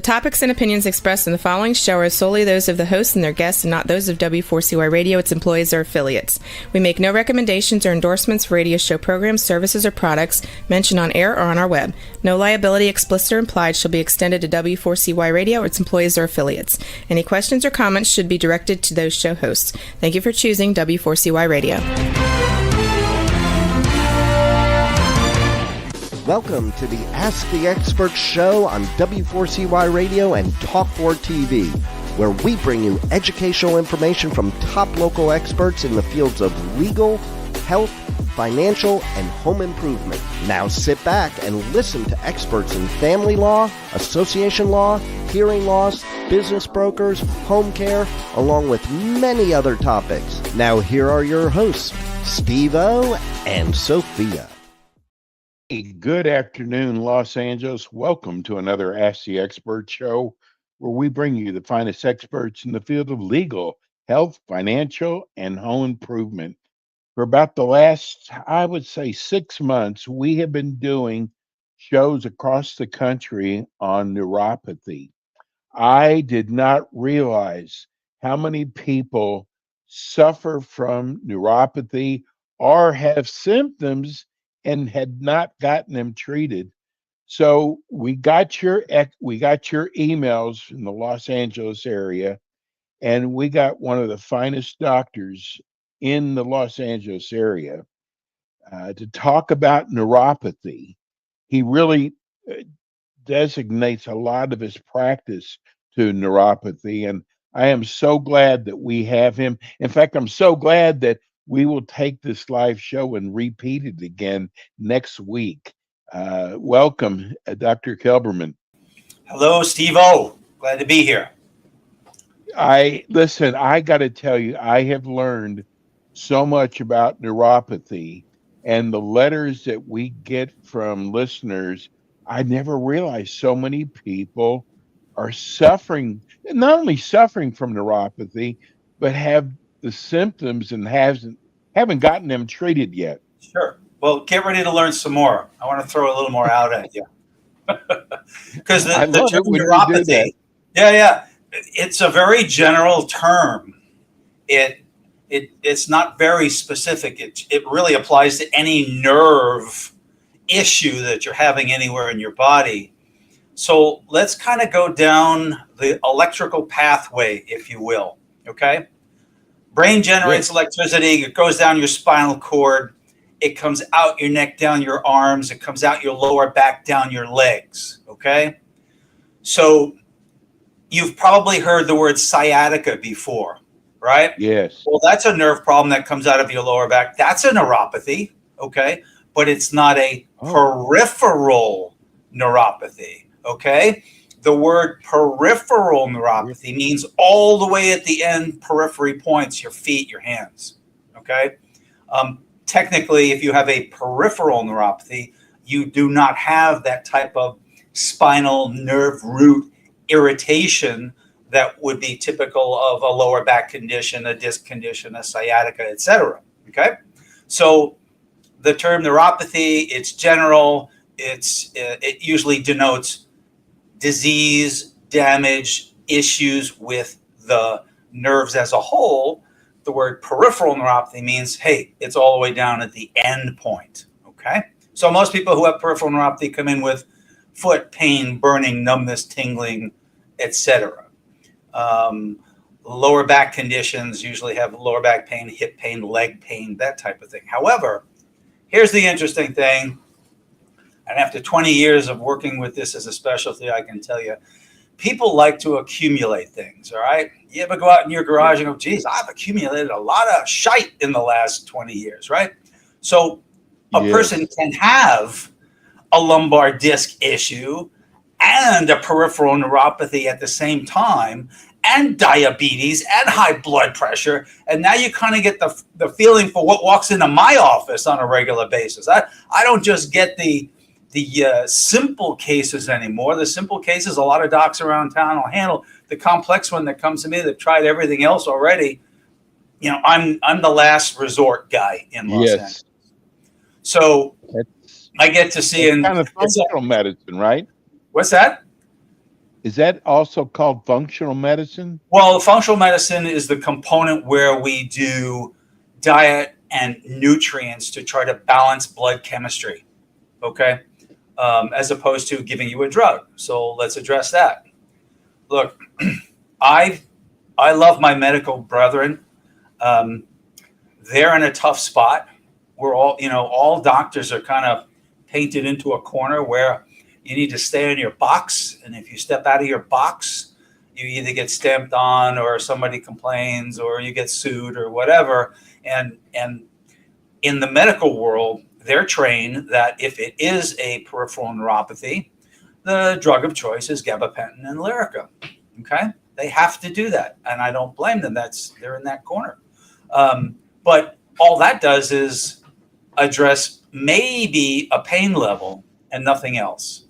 topics and opinions expressed in the following show are solely those of the hosts and their guests and not those of W4CY Radio, its employees, or affiliates. We make no recommendations or endorsements for radio show programs, services, or products mentioned on air or on our web. No liability, explicit or implied, shall be extended to W4CY Radio, its employees, or affiliates. Any questions or comments should be directed to those show hosts. Thank you for choosing W4CY Radio. Welcome to the Ask the Expert show on W4CY Radio and Talk4 TV, where we bring you educational information from top local experts in the fields of legal, health, financial, and home improvement. Now sit back and listen to experts in family law, association law, hearing loss, business brokers, home care, along with many other topics. Now here are your hosts, Steve-O and Sophia. Hey, good afternoon, Los Angeles. Welcome to another Ask the Expert show, where we bring you the finest experts in the field of legal, health, financial, and home improvement. For about the last, I would say, 6 months, we have been doing shows across the country on neuropathy. I did not realize how many people suffer from neuropathy or have symptoms and had not gotten them treated. So we got your emails in the Los Angeles area, and we got one of the finest doctors in the Los Angeles area to talk about neuropathy. He really designates a lot of his practice to neuropathy, and I am so glad that we have him. In fact, I'm so glad that we will take this live show and repeat it again next week. Welcome, Dr. Kelberman. Hello, Steve-O. Glad to be here. I got to tell you, I have learned so much about neuropathy, and the letters that we get from listeners, I never realized so many people are suffering, not only suffering from neuropathy, but have the symptoms and haven't gotten them treated yet. Sure. Well, get ready to learn some more. I want to throw a little more out at you. Because the term neuropathy, it's a very general term. It's not very specific. It really applies to any nerve issue that you're having anywhere in your body. So let's kind of go down the electrical pathway, if you will. Okay. Brain generates electricity. It goes down your spinal cord. It comes out your neck, down your arms. It comes out your lower back, down your legs. Okay. So you've probably heard the word sciatica before, right? Yes. Well, that's a nerve problem that comes out of your lower back. That's a neuropathy. Okay. But it's not a peripheral neuropathy. Okay. The word peripheral neuropathy means all the way at the end, periphery points, your feet, your hands. Okay. Technically, if you have a peripheral neuropathy, you do not have that type of spinal nerve root irritation that would be typical of a lower back condition, a disc condition, a sciatica, etc. Okay. So the term neuropathy, it's general. It usually denotes disease, damage, issues with the nerves as a whole. The word peripheral neuropathy means, hey, it's all the way down at the end point. Okay. So most people who have peripheral neuropathy come in with foot pain, burning, numbness, tingling, etc. Lower back conditions usually have lower back pain, hip pain, leg pain, that type of thing. However, here's the interesting thing. And after 20 years of working with this as a specialty, I can tell you, people like to accumulate things, all right? You ever go out in your garage and go, geez, I've accumulated a lot of shite in the last 20 years, right? So a person can have a lumbar disc issue and a peripheral neuropathy at the same time, and diabetes and high blood pressure. And now you kind of get the feeling for what walks into my office on a regular basis. I don't just get the simple cases anymore. The simple cases, a lot of docs around town will handle. The complex one that comes to me that tried everything else already, you know, I'm the last resort guy in Los Angeles. So I get to see kind of functional medicine, right? What's that? Is that also called functional medicine? Well, functional medicine is the component where we do diet and nutrients to try to balance blood chemistry. Okay. As opposed to giving you a drug. So let's address that. Look, I I love my medical brethren. Um, they're in a tough spot. We're all doctors are kind of painted into a corner where you need to stay in your box, and if you step out of your box, you either get stamped on, or somebody complains, or you get sued, or whatever. And in the medical world, they're trained that if it is a peripheral neuropathy, the drug of choice is gabapentin and Lyrica. Okay, they have to do that, and I don't blame them. They're in that corner. But all that does is address maybe a pain level and nothing else.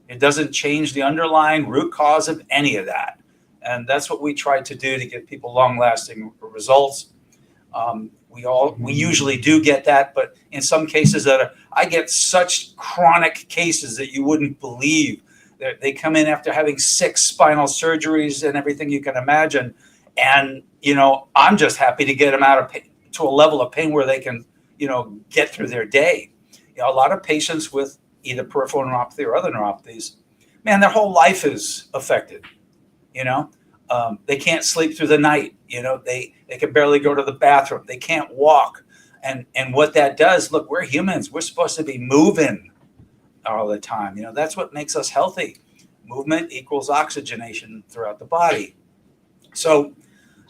It doesn't change the underlying root cause of any of that, and that's what we try to do to give people long-lasting results. We usually do get that, but in some cases I get such chronic cases that you wouldn't believe. They come in after having 6 spinal surgeries and everything you can imagine, and I'm just happy to get them out of pain, to a level of pain where they can get through their day. A lot of patients with either peripheral neuropathy or other neuropathies, man, their whole life is affected. They can't sleep through the night. They can barely go to the bathroom. They can't walk. And what that does, look, we're humans. We're supposed to be moving all the time. That's what makes us healthy. Movement equals oxygenation throughout the body. So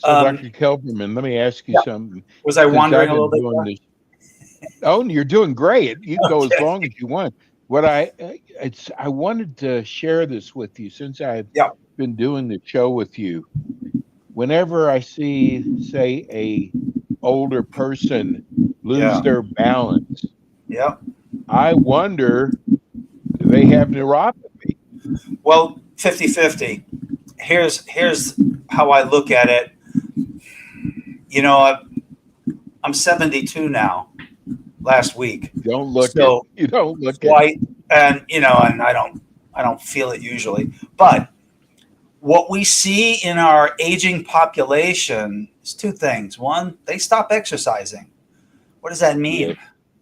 Dr. Kelberman, let me ask you something. Was I wandering a little bit? Oh, you're doing great. You can go as long as you want. I wanted to share this with you since I've been doing the show with you. Whenever I see, say, a older person lose their balance, I wonder, do they have neuropathy? Well, 50-50. Here's how I look at it. I'm 72 now. Last week. You don't look quite, and I don't feel it usually. But what we see in our aging population is 2 things. One, they stop exercising. What does that mean? Yeah.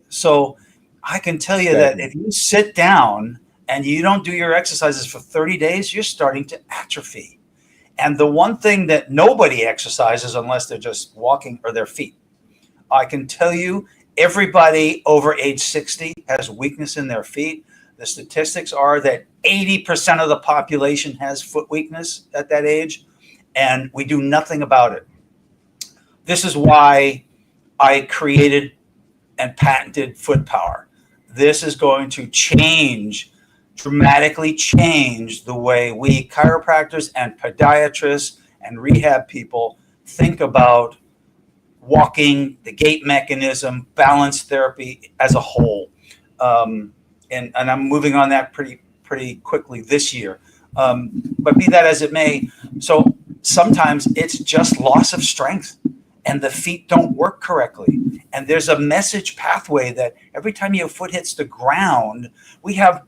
So I can tell you that if you sit down and you don't do your exercises for 30 days, you're starting to atrophy. And the one thing that nobody exercises unless they're just walking or their feet. I can tell you, everybody over age 60 has weakness in their feet. The statistics are that 80% of the population has foot weakness at that age, and we do nothing about it. This is why I created and patented Foot Power. This is going to dramatically change the way we chiropractors and podiatrists and rehab people think about walking, the gait mechanism, balance therapy as a whole. And I'm moving on that pretty quickly this year. But be that as it may, so sometimes it's just loss of strength and the feet don't work correctly. And there's a message pathway that every time your foot hits the ground, we have,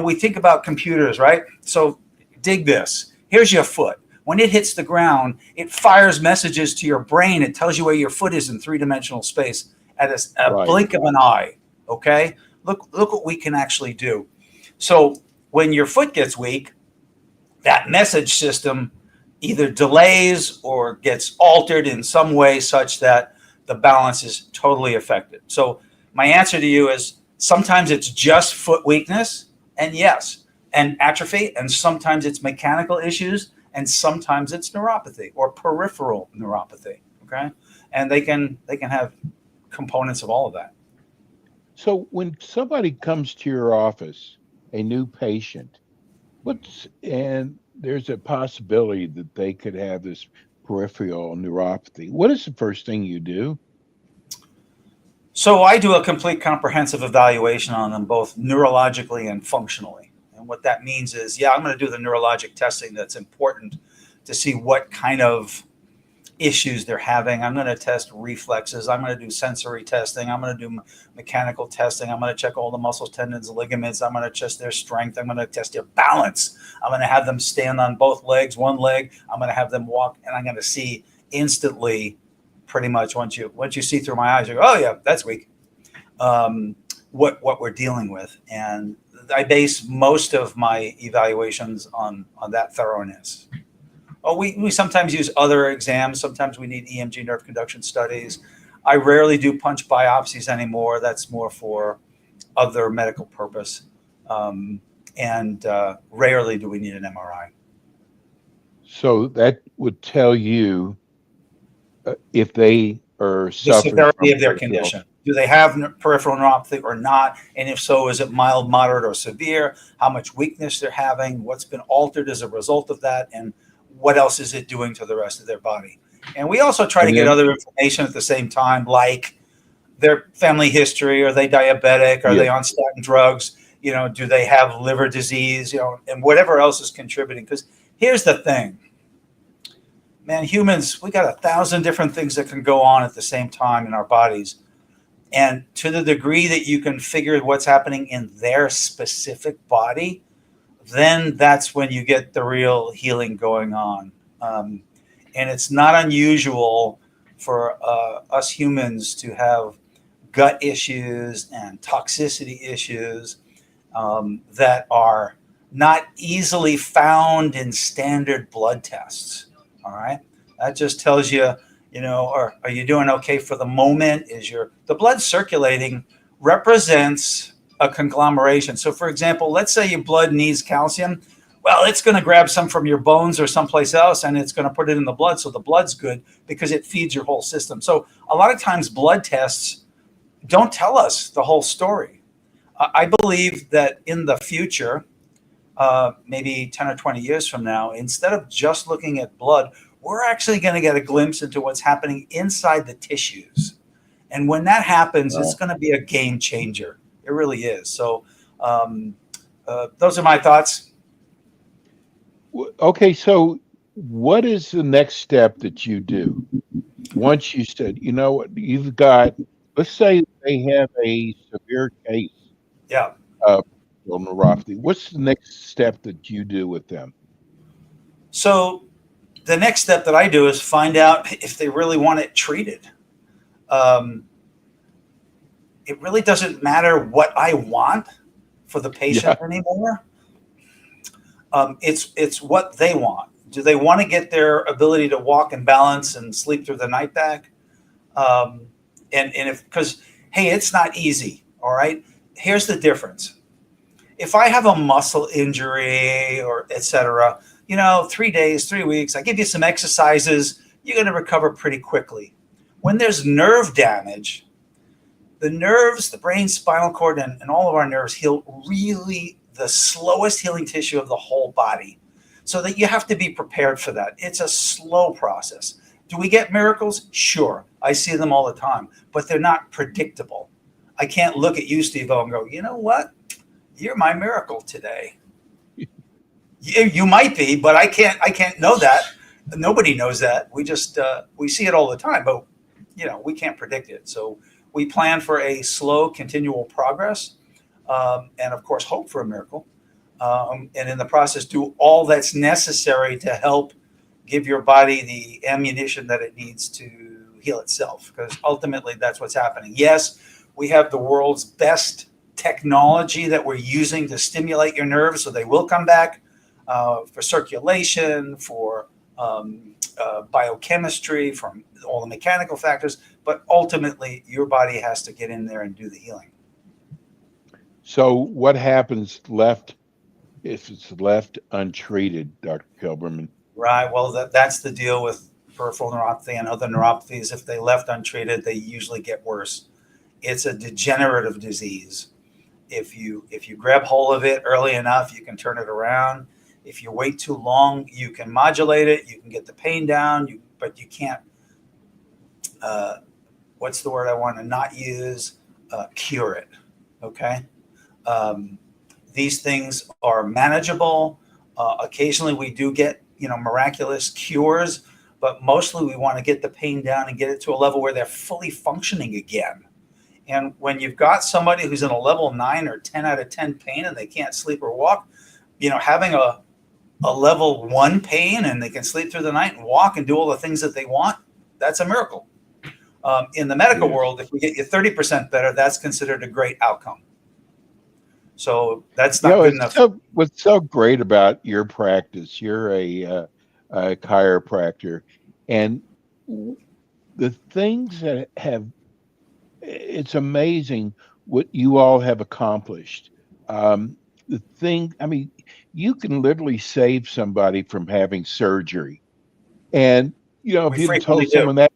we think about computers, right? So dig this. Here's your foot. When it hits the ground, it fires messages to your brain. It tells you where your foot is in 3-dimensional space at a blink of an eye. Okay? Look what we can actually do. So when your foot gets weak, that message system either delays or gets altered in some way such that the balance is totally affected. So my answer to you is sometimes it's just foot weakness, and atrophy, and sometimes it's mechanical issues, and sometimes it's neuropathy or peripheral neuropathy. Okay, and they can have components of all of that. So when somebody comes to your office, a new patient, and there's a possibility that they could have this peripheral neuropathy, what is the first thing you do? So I do a complete comprehensive evaluation on them, both neurologically and functionally. And what that means is, I'm going to do the neurologic testing that's important to see what kind of issues they're having. I'm going to test reflexes. I'm going to do sensory testing. I'm going to do mechanical testing. I'm going to check all the muscles, tendons, ligaments. I'm going to test their strength. I'm going to test their balance. I'm going to have them stand on both legs, one leg. I'm going to have them walk, and I'm going to see instantly, pretty much once you see through my eyes, you go, oh yeah, that's weak. What we're dealing with, and I base most of my evaluations on that thoroughness. Oh, we sometimes use other exams. Sometimes we need EMG nerve conduction studies. I rarely do punch biopsies anymore. That's more for other medical purpose. And rarely do we need an MRI. So that would tell you if they are The suffering severity from of their peripheral. condition. Do they have peripheral neuropathy or not? And if so, is it mild, moderate, or severe? How much weakness they're having? What's been altered as a result of that? And what else is it doing to the rest of their body? And we also try to get other information at the same time, like their family history. Are they diabetic? Are they on statin drugs? Do they have liver disease? And whatever else is contributing. Because here's the thing. Man, humans, we got 1,000 different things that can go on at the same time in our bodies. And to the degree that you can figure what's happening in their specific body, then that's when you get the real healing going on. And it's not unusual for us humans to have gut issues and toxicity issues that are not easily found in standard blood tests. All right. That just tells you, are you doing okay for the moment? The blood circulating represents a conglomeration. So for example, let's say your blood needs calcium. Well, it's going to grab some from your bones or someplace else, and it's going to put it in the blood. So the blood's good because it feeds your whole system. So a lot of times blood tests don't tell us the whole story. I believe that in the future, maybe 10 or 20 years from now, instead of just looking at blood, we're actually going to get a glimpse into what's happening inside the tissues. And when that happens, it's going to be a game changer. It really is. So those are my thoughts. Okay, so what is the next step that you do? Once you said, you've got, let's say they have a severe case of neuropathy. What's the next step that you do with them? So the next step that I do is find out if they really want it treated. It really doesn't matter what I want for the patient anymore. It's what they want. Do they want to get their ability to walk and balance and sleep through the night back? Because it's not easy. All right. Here's the difference. If I have a muscle injury or et cetera, 3 days, 3 weeks, I give you some exercises, you're going to recover pretty quickly. When there's nerve damage, the nerves, the brain, spinal cord, and all of our nerves heal really the slowest healing tissue of the whole body. So that you have to be prepared for that. It's a slow process. Do we get miracles? Sure. I see them all the time, but they're not predictable. I can't look at you, Steve-O, and go, you know what? You're my miracle today. You might be, but I can't know that. Nobody knows that. We just we see it all the time, but we can't predict it. So we plan for a slow, continual progress, and of course hope for a miracle. And in the process, do all that's necessary to help give your body the ammunition that it needs to heal itself. Because ultimately, that's what's happening. Yes, we have the world's best technology that we're using to stimulate your nerves so they will come back for circulation, for biochemistry, from all the mechanical factors. But ultimately, your body has to get in there and do the healing. So what happens if it's left untreated, Dr. Kelberman? Right. Well, that's the deal with peripheral neuropathy and other neuropathies. If they left untreated, they usually get worse. It's a degenerative disease. If you grab hold of it early enough, you can turn it around. If you wait too long, you can modulate it. You can get the pain down, but you can't. What's the word I want to not use? Cure it. Okay. These things are manageable. Occasionally, we do get miraculous cures, but mostly we want to get the pain down and get it to a level where they're fully functioning again. And when you've got somebody who's in a level 9 or 10 out of 10 pain and they can't sleep or walk, having a level 1 pain and they can sleep through the night and walk and do all the things that they want, that's a miracle. In the medical world, if we get you 30% better, that's considered a great outcome. So that's not good enough. What's so great about your practice, you're a chiropractor, and the things that it's amazing what you all have accomplished. You can literally save somebody from having surgery. And, if you told someone that,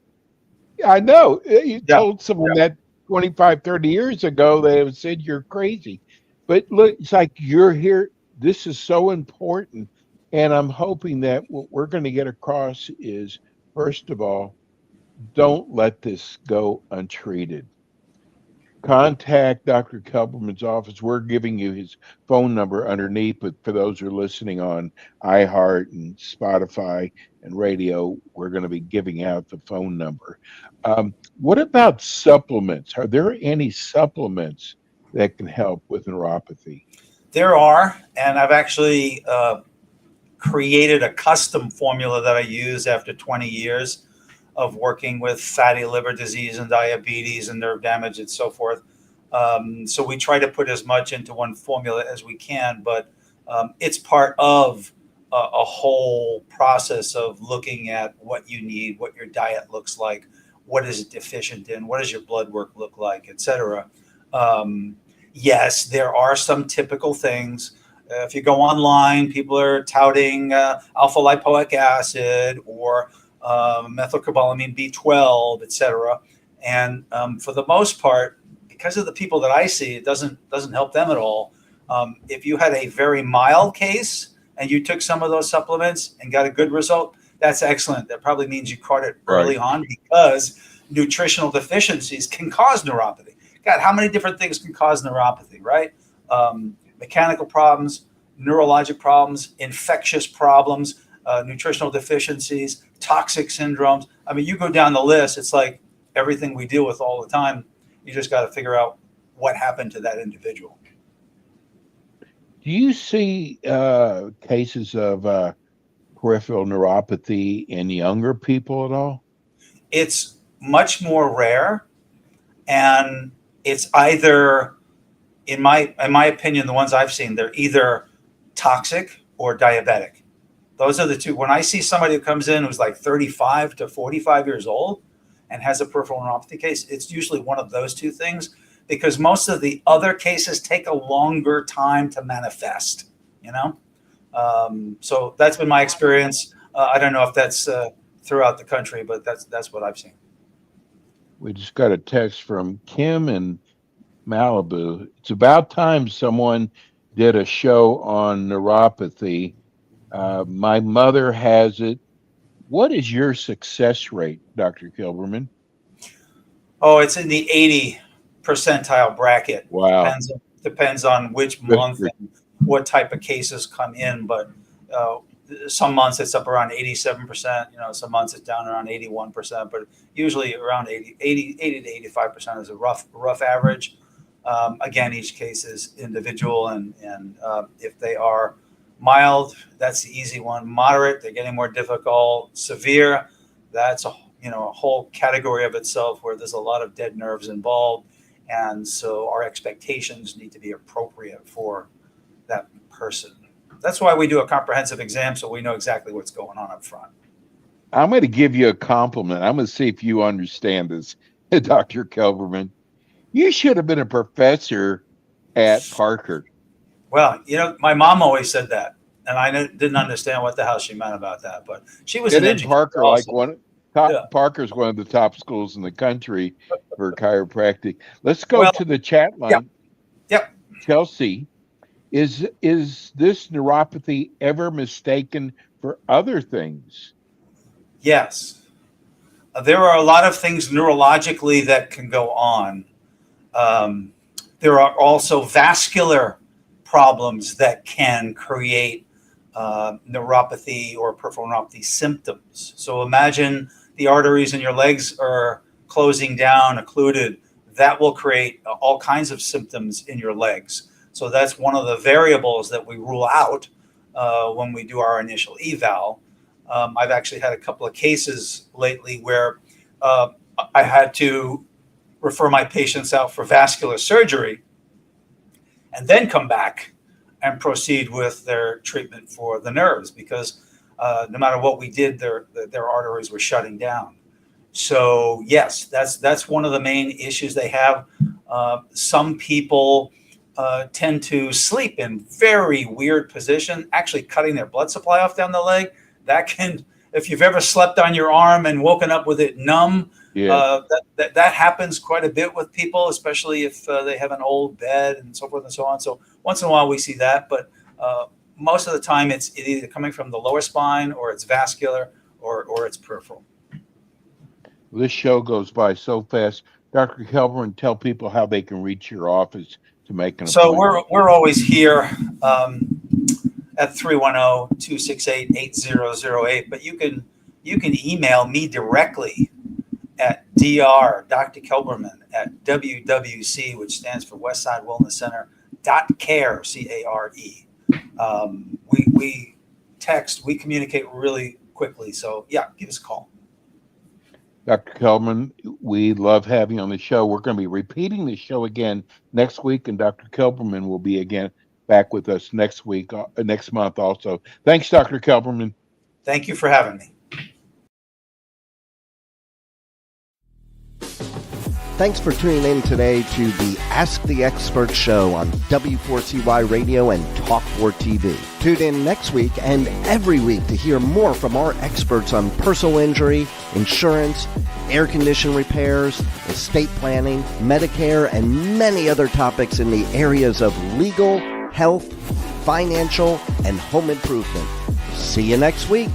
I know, you told someone that 25, 30 years ago, they have said you're crazy. But look, it's like you're here. This is so important. And I'm hoping that what we're going to get across is, first of all, don't let this go untreated. Contact Dr. Kelberman's office. We're giving you his phone number underneath, but for those who are listening on iHeart and Spotify and radio, we're going to be giving out the phone number. What about supplements? Are there any supplements that can help with neuropathy? There are, and I've actually created a custom formula that I use after 20 years of working with fatty liver disease and diabetes and nerve damage and so forth. So we try to put as much into one formula as we can, but it's part of a whole process of looking at what you need, what your diet looks like, what is it deficient in, what does your blood work look like, etc. Yes, there are some typical things. If you go online, people are touting alpha lipoic acid or methylcobalamin B12, etc. And for the most part, because of the people that I see, it doesn't help them at all. If you had a very mild case and you took some of those supplements and got a good result, that's excellent. That probably means you caught it early on, because nutritional deficiencies can cause neuropathy. God, how many different things can cause neuropathy, right? Mechanical problems, neurologic problems, infectious problems, nutritional deficiencies, toxic syndromes. I mean, you go down the list, it's like everything we deal with all the time. You just got to figure out what happened to that individual. Do you see cases of peripheral neuropathy in younger people at all? It's much more rare, and it's either, in my opinion, the ones I've seen, they're either toxic or diabetic. Those are the two. When I see somebody who comes in who's like 35 to 45 years old and has a peripheral neuropathy case, it's usually one of those two things, because most of the other cases take a longer time to manifest, So that's been my experience. I don't know if that's throughout the country, but that's what I've seen. We just got a text from Kim in Malibu. It's about time someone did a show on neuropathy. My mother has it. What is your success rate, Dr. Kelberman? Oh, it's in the 80 percentile bracket. Wow. Depends on which month and what type of cases come in, but some months it's up around 87%. Some months it's down around 81%, but usually around 80 to 85% is a rough average. Again, each case is individual, and if they are mild, that's the easy one. Moderate, they're getting more difficult. Severe, that's a whole category of itself where there's a lot of dead nerves involved, and so our expectations need to be appropriate for that person. That's why we do a comprehensive exam, so we know exactly what's going on up front. I'm going to give you a compliment. I'm going to see if you understand this, Dr. Kelberman. You should have been a professor at Parker. Well, my mom always said that, and I didn't understand what the hell she meant about that. But she was an educator. Parker, also. Parker's one of the top schools in the country for chiropractic. Let's go to the chat line. Yep. Chelsea, is this neuropathy ever mistaken for other things? Yes. There are a lot of things neurologically that can go on. There are also vascular problems that can create neuropathy or peripheral neuropathy symptoms. So imagine the arteries in your legs are closing down, occluded. That will create all kinds of symptoms in your legs. So that's one of the variables that we rule out when we do our initial eval. I've actually had a couple of cases lately where I had to refer my patients out for vascular surgery and then come back and proceed with their treatment for the nerves, because no matter what we did, their arteries were shutting down. So yes, that's one of the main issues they have. Some people tend to sleep in very weird position, actually cutting their blood supply off down the leg. That can, if you've ever slept on your arm and woken up with it numb, that happens quite a bit with people, especially if they have an old bed and so forth and so on. So once in a while we see that, but most of the time it's either coming from the lower spine, or it's vascular, or it's peripheral. This show goes by so fast. Dr. Kelberman, tell people how they can reach your office to make an appointment. So we're always here at 310-268-8008, but you can email me directly at Dr. Kelberman at WWC, which stands for Westside Wellness Center .care, CARE. We text, we communicate really quickly. So yeah, give us a call. Dr. Kelberman, we love having you on the show. We're going to be repeating the show again next week, and Dr. Kelberman will be again back with us next month also. Thanks, Dr. Kelberman. Thank you for having me. Thanks for tuning in today to the Ask the Expert show on W4CY Radio and Talk4 TV. Tune in next week and every week to hear more from our experts on personal injury, insurance, air condition repairs, estate planning, Medicare, and many other topics in the areas of legal, health, financial, and home improvement. See you next week.